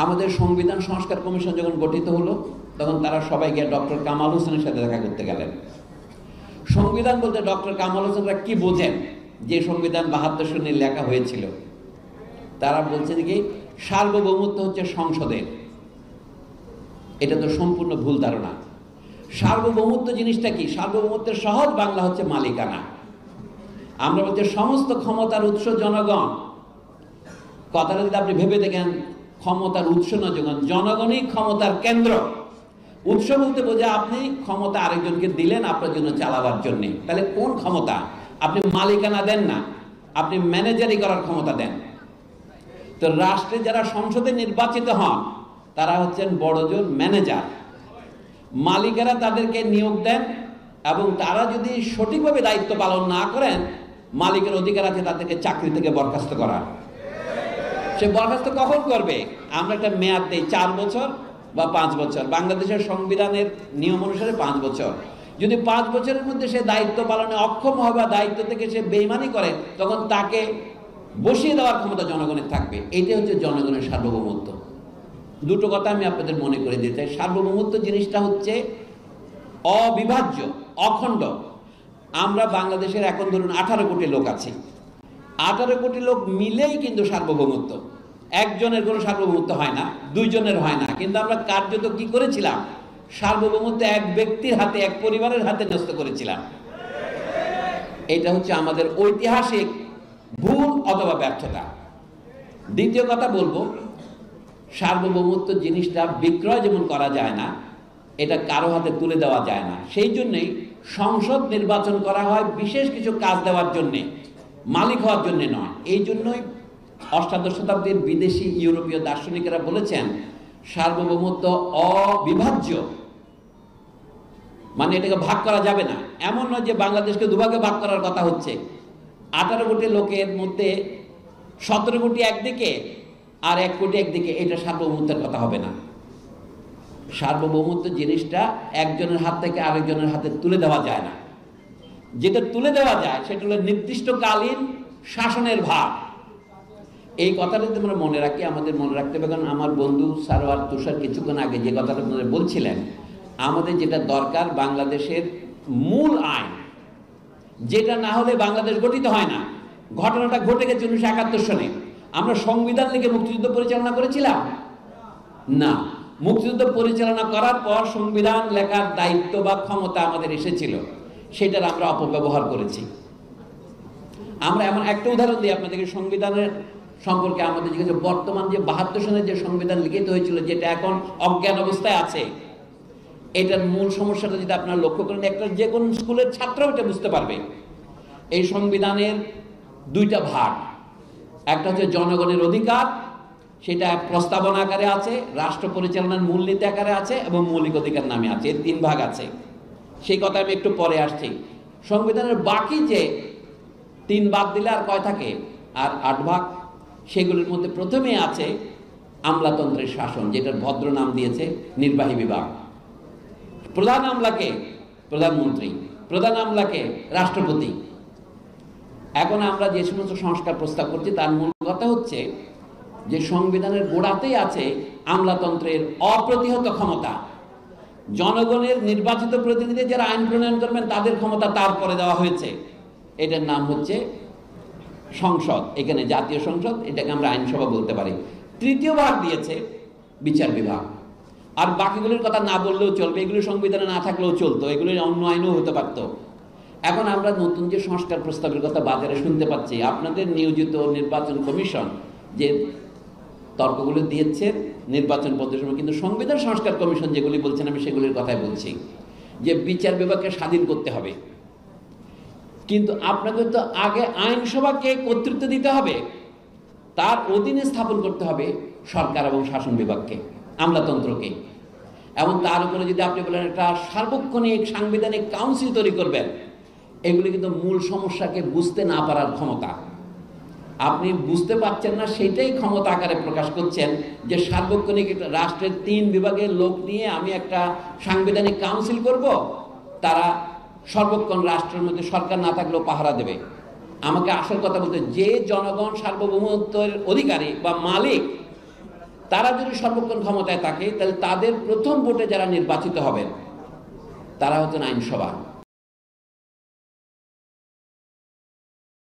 আমাদের সংবিধান সংস্কার কমিশন যখন গঠিত হলো তখন তারা সবাই গিয়ে ডক্টর কামাল হোসেনের সাথে দেখা করতে গেলেন। সংবিধান বলতে ডক্টর কামাল হোসেনরা কি বোঝেন যে সংবিধান ৭২ সনে লেখা হয়েছিল? তারা বলছেন কি সার্বভৌমত্ব হচ্ছে সংসদের। এটা তো সম্পূর্ণ ভুল ধারণা। সার্বভৌমত্ব জিনিসটা কি? সার্বভৌমত্বের সহজ বাংলা হচ্ছে মালিকানা। আমরা বলছি সমস্ত ক্ষমতার উৎস জনগণ। কথাটা যদি আপনি ভেবে দেখেন, ক্ষমতার উৎস না জনগণই ক্ষমতার কেন্দ্র। উৎস বলতে বোঝা আপনি ক্ষমতা আরেকজনকে দিলেন আপনার জন্য চালাবার জন্য। তাহলে কোন ক্ষমতা? আপনি মালিকানা দেন না, আপনি ম্যানেজারি করার ক্ষমতা দেন। তো রাষ্ট্রে যারা সংসদে নির্বাচিত হন তারা হচ্ছেন বড়জোর ম্যানেজার। মালিকেরা তাদেরকে নিয়োগ দেন এবং তারা যদি সঠিকভাবে দায়িত্ব পালন না করেন, মালিকের অধিকার আছে তাদেরকে চাকরি থেকে বরখাস্ত করা। সে বরখাস্ত কখন করবে? আমরা একটা মেয়াদ দেই 4 বছর বা 5 বছর। বাংলাদেশের সংবিধানের নিয়ম অনুসারে 5 বছর। যদি 5 বছরের মধ্যে সে দায়িত্ব পালনে অক্ষম হয় বা দায়িত্ব থেকে সে বেইমানি করে, তখন তাকে বসিয়ে দেওয়ার ক্ষমতা জনগণের থাকবে। এটাই হচ্ছে জনগণের সার্বভৌমত্ব। দুটো কথা আমি আপনাদের মনে করে দিতে চাই। সার্বভৌমত্ব জিনিসটা হচ্ছে অবিভাজ্য, অখণ্ড। আমরা বাংলাদেশের এখন ধরুন 18 কোটি লোক আছি। 18 কোটি লোক মিলেই কিন্তু সার্বভৌমত্ব। একজনের কোনো সার্বভৌমত্ব হয় না, 2 জনের হয় না। কিন্তু আমরা কার্যত কি করেছিলাম? সার্বভৌমত্ব এক ব্যক্তির হাতে, এক পরিবারের হাতে ন্যস্ত করেছিলাম। এটা হচ্ছে আমাদের ঐতিহাসিক ভুল অথবা ব্যর্থতা। দ্বিতীয় কথা বলবো, সার্বভৌমত্ব জিনিসটা বিক্রয় যেমন করা যায় না, এটা কারো হাতে তুলে দেওয়া যায় না। সেই জন্যই সংসদ নির্বাচন করা হয় বিশেষ কিছু কাজ দেওয়ার জন্যে, মালিক হওয়ার জন্য নয়। এই জন্যই অষ্টাদশ শতাব্দীর বিদেশি ইউরোপীয় দার্শনিকেরা বলেছেন সার্বভৌমত্ব অবিভাজ্য, মানে এটাকে ভাগ করা যাবে না। এমন নয় যে বাংলাদেশকে দুভাগে ভাগ করার কথা হচ্ছে। 18 কোটি লোকের মধ্যে 17 কোটি একদিকে আর 1 কোটি একদিকে, এটা সার্বভৌমত্বের কথা হবে না। সার্বভৌমত্ব জিনিসটা একজনের হাত থেকে আরেকজনের হাতে তুলে দেওয়া যায় না। যেটা তুলে দেওয়া যায় সেটা হলো নির্দিষ্টকালীন শাসনের ভার। এই কথাটা যদি আমরা মনে রাখি, আমাদের মনে রাখতে হবে। কারণ আমার বন্ধু সারোয়ার তুষার কিছুক্ষণ আগে যে কথাটা আপনারা বলছিলেন, আমাদের যেটা দরকার বাংলাদেশের মূল আইন, যেটা না হলে বাংলাদেশ গঠিত হয় না। ঘটনাটা ঘটে গেছে 1971 সনে। আমরা সংবিধান লিখে মুক্তিযুদ্ধ পরিচালনা করেছিলাম না। মুক্তিযুদ্ধ পরিচালনা করার পর সংবিধান লেখার দায়িত্ব বা ক্ষমতা আমাদের এসেছিল, সেটার আমরা অপব্যবহার করেছি। আমরা এমন একটা উদাহরণ দিই আপনাদেরকে সংবিধানের সম্পর্কে। আমাদের জিজ্ঞাসা, বর্তমান যে 72 সনের যে সংবিধান লিখিত হয়েছিল, যেটা এখন অজ্ঞান অবস্থায় আছে, এটার মূল সমস্যাটা যদি আপনারা লক্ষ্য করেন, একটা যে কোনো স্কুলের ছাত্র এটা বুঝতে পারবে। এই সংবিধানের 2টা ভাগ। একটা হচ্ছে জনগণের অধিকার, সেটা প্রস্তাবনা আকারে আছে, রাষ্ট্র পরিচালনার মূলনীতি আকারে আছে এবং মৌলিক অধিকার নামে আছে। এর 3 ভাগ আছে। সেই কথা আমি একটু পরে আসছি। সংবিধানের বাকি যে 3 বাদ দিলে আর কয় থাকে? আর 8 ভাগ। সেগুলোর মধ্যে প্রথমে আছে আমলাতন্ত্রের শাসন, যেটার ভদ্র নাম দিয়েছে নির্বাহী বিভাগ। প্রধান আমলাকে প্রধানমন্ত্রী, প্রধান আমলাকে রাষ্ট্রপতি। এখন আমরা যে সমস্ত সংস্কার প্রস্তাব করছি তার মূল কথা হচ্ছে যে সংবিধানের গোড়াতেই আছে আমলাতন্ত্রের অপ্রতিহত ক্ষমতা। জনগণের নির্বাচিত প্রতিনিধি যারা আইন প্রণয়ন করবেন তাদের ক্ষমতা তারপরে দেওয়া হয়েছে। এটার নাম হচ্ছে সংসদ। এখানে জাতীয় সংসদ, এটাকে আমরা আইনসভা বলতে পারি। 3য় ভাগ দিয়েছে বিচার বিভাগ। আর বাকিগুলোর কথা না বললেও চলবে, এগুলো সংবিধানে না থাকলেও চলতো, এগুলো অন্য আইনও হতে পারত। এখন আমরা নতুন যে সংস্কার প্রস্তাবের কথা বাজারে শুনতে পাচ্ছি, আপনাদের নিয়োজিত নির্বাচন কমিশন যে তর্কগুলো দিয়েছেন নির্বাচন পদ্ধতির সময়, কিন্তু সংবিধান সংস্কার কমিশন যেগুলি বলছেন আমি সেগুলির কথাই বলছি, যে বিচার বিভাগকে স্বাধীন করতে হবে। কিন্তু আপনাকে তো আগে আইনসভাকে কর্তৃত্ব দিতে হবে, তার অধীনে স্থাপন করতে হবে সরকার এবং শাসন বিভাগকে, আমলাতন্ত্রকে। এবং তার উপরে যদি আপনি বলেন একটা সার্বক্ষণিক সাংবিধানিক কাউন্সিল তৈরি করবেন, এগুলি কিন্তু মূল সমস্যাকে বুঝতে না পারার ক্ষমতা। আপনি বুঝতে পারছেন না, সেটাই ক্ষমতা আকারে প্রকাশ করছেন যে সার্বক্ষণিক রাষ্ট্রের 3 বিভাগের লোক নিয়ে আমি একটা সাংবিধানিক কাউন্সিল করব, তারা সর্বক্ষণ রাষ্ট্রের মধ্যে সরকার না থাকলেও পাহারা দেবে। আমাকে আসল কথা বলতে, যে জনগণ সার্বভৌমত্বের অধিকারী বা মালিক, তারা যদি সর্বক্ষণ ক্ষমতায় থাকে তাহলে তাদের প্রথম ভোটে যারা নির্বাচিত হবেন তারা হচ্ছেন আইনসভা।